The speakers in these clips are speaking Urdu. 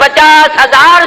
50,000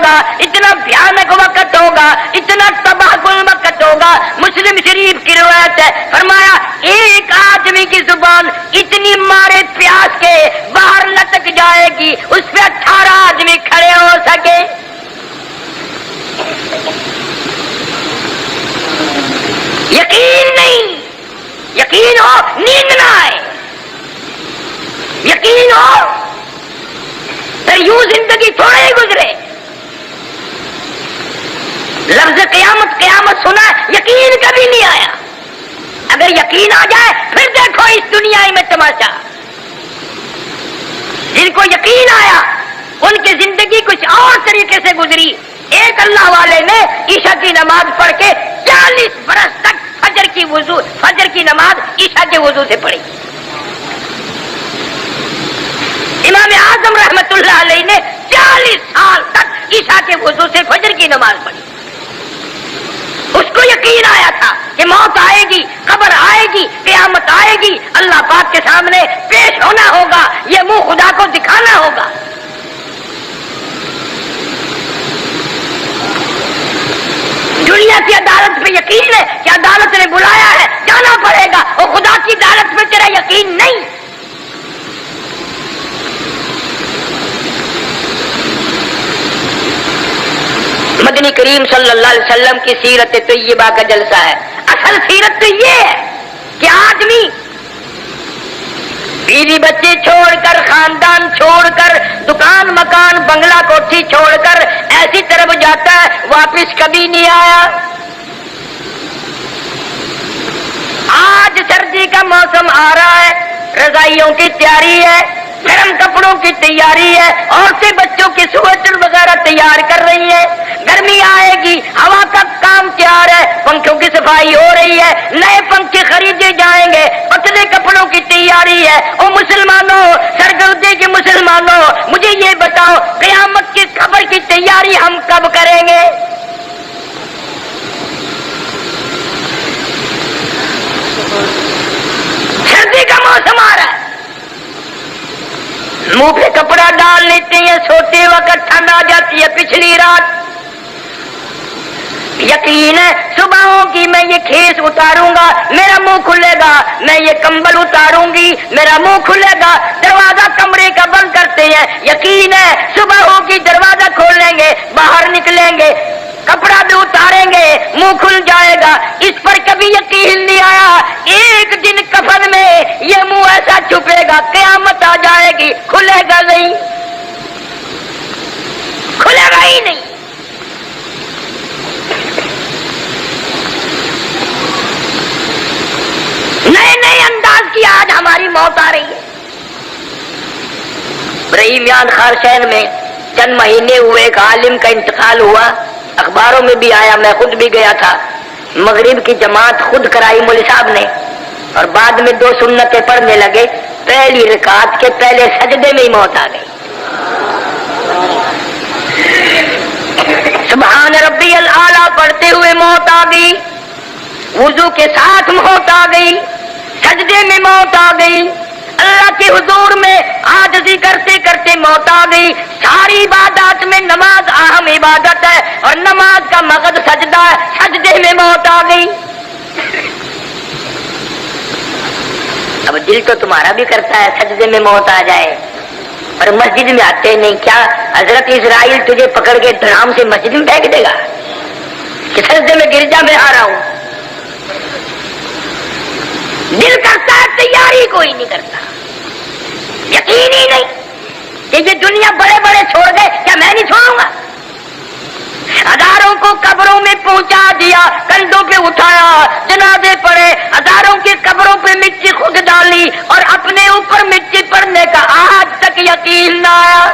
ہوگا، اتنا بھیانک وقت ہوگا، اتنا تباہ کن وقت ہوگا۔ مسلم شریف کی روایت ہے، فرمایا ایک آدمی کی زبان اتنی مارے پیاس کے باہر لٹک جائے گی اس پہ 18 آدمی کھڑے ہو سکے۔ یقین نہیں، یقین ہو نیند نہ آئے، یقین ہو پھر یوں زندگی تھوڑے ہی گزرے۔ لفظ قیامت قیامت سنا، یقین کبھی نہیں آیا۔ اگر یقین آ جائے پھر دیکھو اس دنیا میں تماشا۔ جن کو یقین آیا ان کی زندگی کچھ اور طریقے سے گزری۔ ایک اللہ والے نے عشاء کی نماز پڑھ کے 40 برس تک فجر کی نماز عشاء کے وضو سے پڑھی۔ امام اعظم رحمت اللہ علیہ نے 40 سال تک عشاء کے وضو سے فجر کی نماز پڑھی۔ اس کو یقین آیا تھا کہ موت آئے گی، قبر آئے گی، قیامت آئے گی، اللہ پاک کے سامنے پیش ہونا ہوگا، یہ منہ خدا کو دکھانا ہوگا۔ دنیا کی عدالت پہ یقین ہے کہ عدالت نے بلایا ہے، جانا پڑے گا، اور خدا کی عدالت پہ تیرا یقین نہیں۔ مدنی کریم صلی اللہ علیہ وسلم کی سیرت طیبہ کا جلسہ ہے۔ اصل سیرت تو یہ ہے کہ آدمی بیوی بچے چھوڑ کر، خاندان چھوڑ کر، دکان مکان بنگلہ کوٹھی چھوڑ کر ایسی طرف جاتا ہے، واپس کبھی نہیں آیا۔ آج سردی کا موسم آ رہا ہے، رضائیوں کی تیاری ہے، گرم کپڑوں کی تیاری ہے، عورتیں بچوں کی سویٹر وغیرہ تیار کر رہی ہیں۔ گرمی آئے گی، ہوا کا کام تیار ہے، پنکھوں کی صفائی ہو رہی ہے، نئے پنکھے خریدے جائیں گے، پتلے کپڑوں کی تیاری ہے۔ او مسلمانوں، سرگردے کے مسلمانوں، مجھے یہ بتاؤ قیامت کی خبر کی تیاری ہم کب کریں گے؟ سردی کا موسم آ رہا ہے، منہ پہ کپڑا ڈال لیتے ہیں، سوتے وقت ٹھنڈ آ جاتی ہے پچھلی رات۔ یقین ہے صبحوں کی میں یہ کھیس اتاروں گا میرا منہ کھلے گا، میں یہ کمبل اتاروں گی میرا منہ کھلے گا۔ دروازہ کمرے کا بند کرتے ہیں، یقین ہے صبحوں کی دروازہ کھولیں گے، باہر نکلیں گے، کپڑا بھی اتاریں گے، منہ کھل جائے گا۔ اس پر کبھی یقین نہیں آیا، ایک دن کفن میں یہ منہ ایسا چھپے گا، قیامت آ جائے گی، کھلے گا نہیں، کھلے گا ہی نہیں۔ نئے نئے انداز کی آج ہماری موت آ رہی ہے۔ برہیمیان خارشین میں چند مہینے ہوئے ایک عالم کا انتقال ہوا، اخباروں میں بھی آیا، میں خود بھی گیا تھا۔ مغرب کی جماعت خود کرائی مولوی صاحب نے، اور بعد میں 2 سنتیں پڑھنے لگے، پہلی رکعت کے پہلے سجدے میں ہی موت آ گئی۔ سبحان ربی الاعلیٰ پڑھتے ہوئے موت آ گئی، وضو کے ساتھ موت آ گئی، سجدے میں موت آ گئی، اللہ کے حضور میں عاجزی کرتے کرتے موت آ گئی۔ ساری عبادات میں نماز اہم عبادت ہے، اور نماز کا مقصد سجدہ ہے، سجدے میں موت آ گئی۔ اب دل تو تمہارا بھی کرتا ہے سجدے میں موت آ جائے، اور مسجد میں آتے نہیں۔ کیا حضرت اسرائیل تجھے پکڑ کے دھڑام سے مسجد میں پھینک دے گا کہ سجدے میں گرجا میں آ رہا ہوں؟ دل کرتا ہے، تیاری کوئی نہیں کرتا۔ یقین ہی نہیں کہ یہ دنیا بڑے بڑے چھوڑ گئے، کیا میں نہیں چھوڑوں گا؟ ہزاروں کو قبروں میں پہنچا دیا، کندھوں پہ اٹھایا، جنازے پڑے، ہزاروں کی قبروں پہ مٹی خود ڈالی، اور اپنے اوپر مٹی پڑنے کا آج تک یقین نہ آیا۔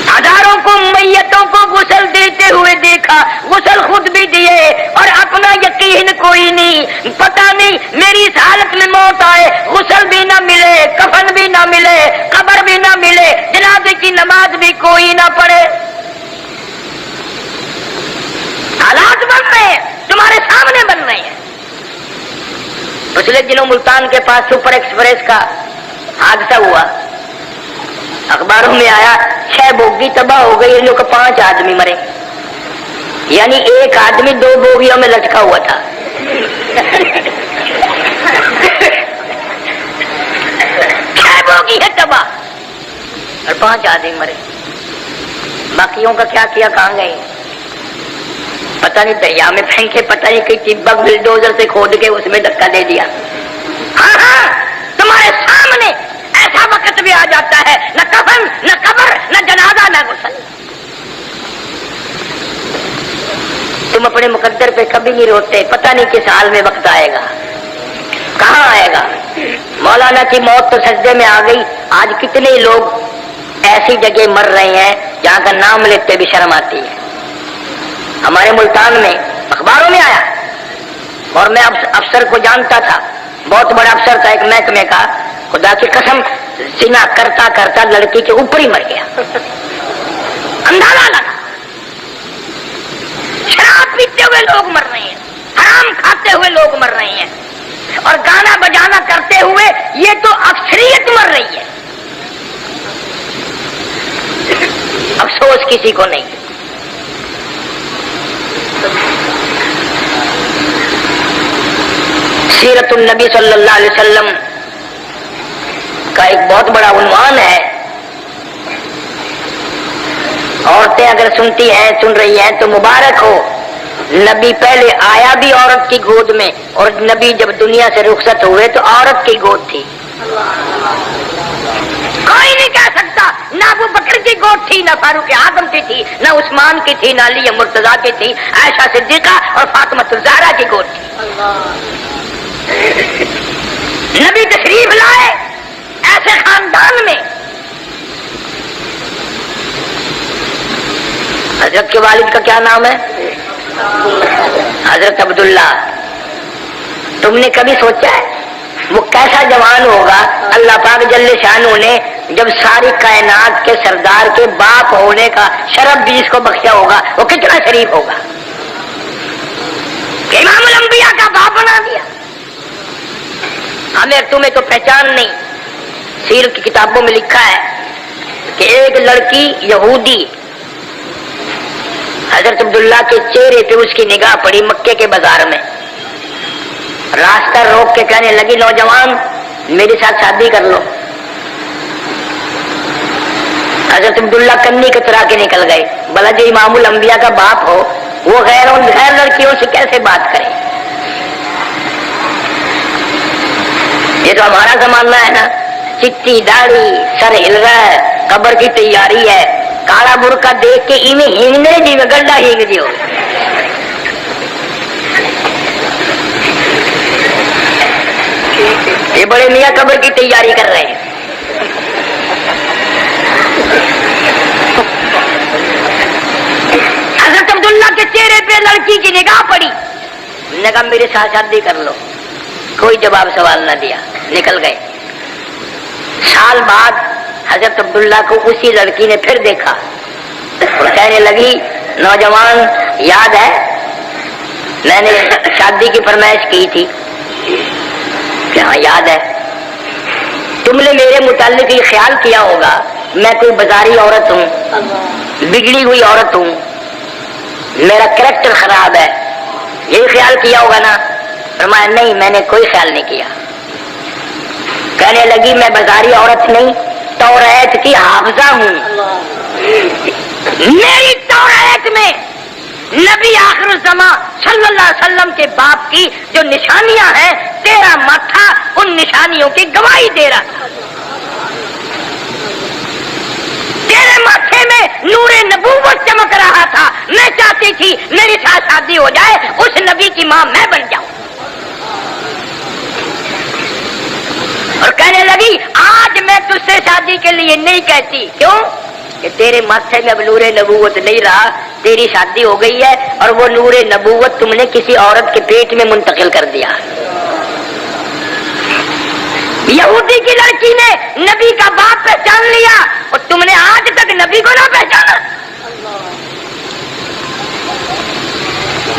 ہزاروں کو میتوں کو غسل دیتے ہوئے دیکھا، غسل خود بھی دیے، اور اپنا یقین کوئی نہیں۔ پتہ نہیں میری اس حالت میں موت آئے، غسل بھی نہ ملے، کفن بھی نہ ملے، قبر بھی نہ ملے، جنازے کی نماز بھی کوئی نہ پڑھے۔ حالات بن رہے ہیں، تمہارے سامنے بن رہے ہیں۔ پچھلے دنوں ملتان کے پاس سپر ایکسپریس کا حادثہ ہوا، اخباروں میں آیا 6 بوگی تباہ ہو گئی، ان لوگ 5 آدمی مرے، یعنی ایک آدمی 2 بوگیوں میں لٹکا ہوا تھا۔ 6 بوگی ہے تباہ اور 5 آدمی مرے، باقیوں کا کیا کیا، کہاں گئے؟ پتہ نہیں دریا میں پھینکے، پتہ نہیں کہ بلڈوزر سے کھود کے اس میں دھکا دے دیا۔ ہاں ہاں، تمہارے سامنے ایسا وقت بھی آ جاتا ہے، نہ کفن نہ قبر نہ جنازہ نہ غسل۔ تم اپنے مقدر پہ کبھی نہیں روتے، پتہ نہیں کس حال میں وقت آئے گا، کہاں آئے گا۔ مولانا کی موت تو سجدے میں آ گئی، آج کتنے لوگ ایسی جگہ مر رہے ہیں جہاں کا نام لیتے بھی شرم آتی ہے۔ ہمارے ملتان میں اخباروں میں آیا، اور میں افسر کو جانتا تھا، بہت بڑا افسر تھا ایک محکمے کا، خدا کی قسم زنا کرتا کرتا لڑکی کے اوپر ہی مر گیا، اندازہ لگا۔ شراب پیتے ہوئے لوگ مر رہے ہیں، حرام کھاتے ہوئے لوگ مر رہے ہیں، اور گانا بجانا کرتے ہوئے یہ تو اکثریت مر رہی ہے، افسوس کسی کو نہیں۔ سیرت النبی صلی اللہ علیہ وسلم کا ایک بہت بڑا عنوان ہے، عورتیں اگر سنتی ہیں، سن رہی ہیں تو مبارک ہو، نبی پہلے آیا بھی عورت کی گود میں، اور نبی جب دنیا سے رخصت ہوئے تو عورت کی گود تھی۔ کوئی نہیں کہہ سکتا نہ ابو بکر کی گود تھی، نہ فاروق اعظم کی تھی، نہ عثمان کی تھی، نہ علی مرتضیٰ کی تھی، عائشہ صدیقہ اور فاطمہ الزہرا کی گود تھی۔ نبی تشریف لائے ایسے خاندان میں، حضرت کے والد کا کیا نام ہے؟ حضرت عبداللہ۔ تم نے کبھی سوچا ہے وہ کیسا جوان ہوگا؟ اللہ پاک جل شانہ نے جب ساری کائنات کے سردار کے باپ ہونے کا شرف بھی اس کو بخشا ہوگا، وہ کتنا شریف ہوگا، امام الانبیاء کا باپ بنا دیا۔ ہمیں تمہیں تو پہچان نہیں، سیرت کی کتابوں میں لکھا ہے کہ ایک لڑکی یہودی حضرت عبداللہ کے چہرے پہ اس کی نگاہ پڑی مکے کے بازار میں، راستہ روک کے کہنے لگی نوجوان میرے ساتھ شادی کر لو۔ حضرت عبداللہ کنی کترا کے نکل گئے، بھلا جو امام الانبیاء کا باپ ہو وہ غیر لڑکیوں سے کیسے بات کرے؟ یہ تو ہمارا زمانہ ہے نا، چٹی داڑھی، سر ہل رہا ہے، قبر کی تیاری ہے، کالا برقع دیکھ کے ایویں ہینگنے جی میں گڈھا ہینگ دیو۔ یہ بڑے میاں قبر کی تیاری کر رہے ہیں۔ حضرت عبداللہ کے چہرے پہ لڑکی کی نگاہ پڑی، نے کہا میرے ساتھ شادی کر لو۔ کوئی جواب سوال نہ دیا، نکل گئے۔ سال بعد حضرت عبداللہ کو اسی لڑکی نے پھر دیکھا اور کہنے لگی نوجوان یاد ہے میں نے شادی کی فرمائش کی تھی؟ کہ ہاں یاد ہے۔ تم نے میرے متعلق یہ خیال کیا ہوگا میں کوئی بازاری عورت ہوں، بگڑی ہوئی عورت ہوں، میرا کریکٹر خراب ہے، یہی خیال کیا ہوگا نا؟ فرمایا نہیں، میں نے کوئی خیال نہیں کیا۔ کہنے لگی میں بازاری عورت نہیں، توریت کی حافظہ ہوں، میری توریت میں نبی آخر الزمان صلی اللہ علیہ وسلم کے باپ کی جو نشانیاں ہیں، تیرا ماتھا ان نشانیوں کی گواہی دے رہا تھا۔ تیرے ماتھے میں نور نبوت چمک رہا تھا، میں چاہتی تھی میری ساتھ شادی ہو جائے، اس نبی کی ماں میں بن جاؤں۔ اور کہنے لگی آج میں تجھ سے شادی کے لیے نہیں کہتی، کیوں کہ تیرے ماتھے میں اب نور نبوت نہیں رہا، تیری شادی ہو گئی ہے اور وہ نور نبوت تم نے کسی عورت کے پیٹ میں منتقل کر دیا۔ یہودی کی لڑکی نے نبی کا باپ پہچان لیا اور تم نے آج تک نبی کو نہ پہچانا،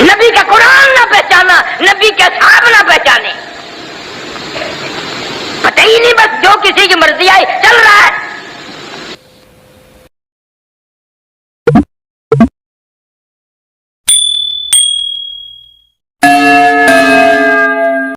نبی کا قرآن نہ پہچانا، نبی کے اصحاب نہ پہچانے، پتہ ہی نہیں، بس جو کسی کی مرضی آئی چل رہا ہے۔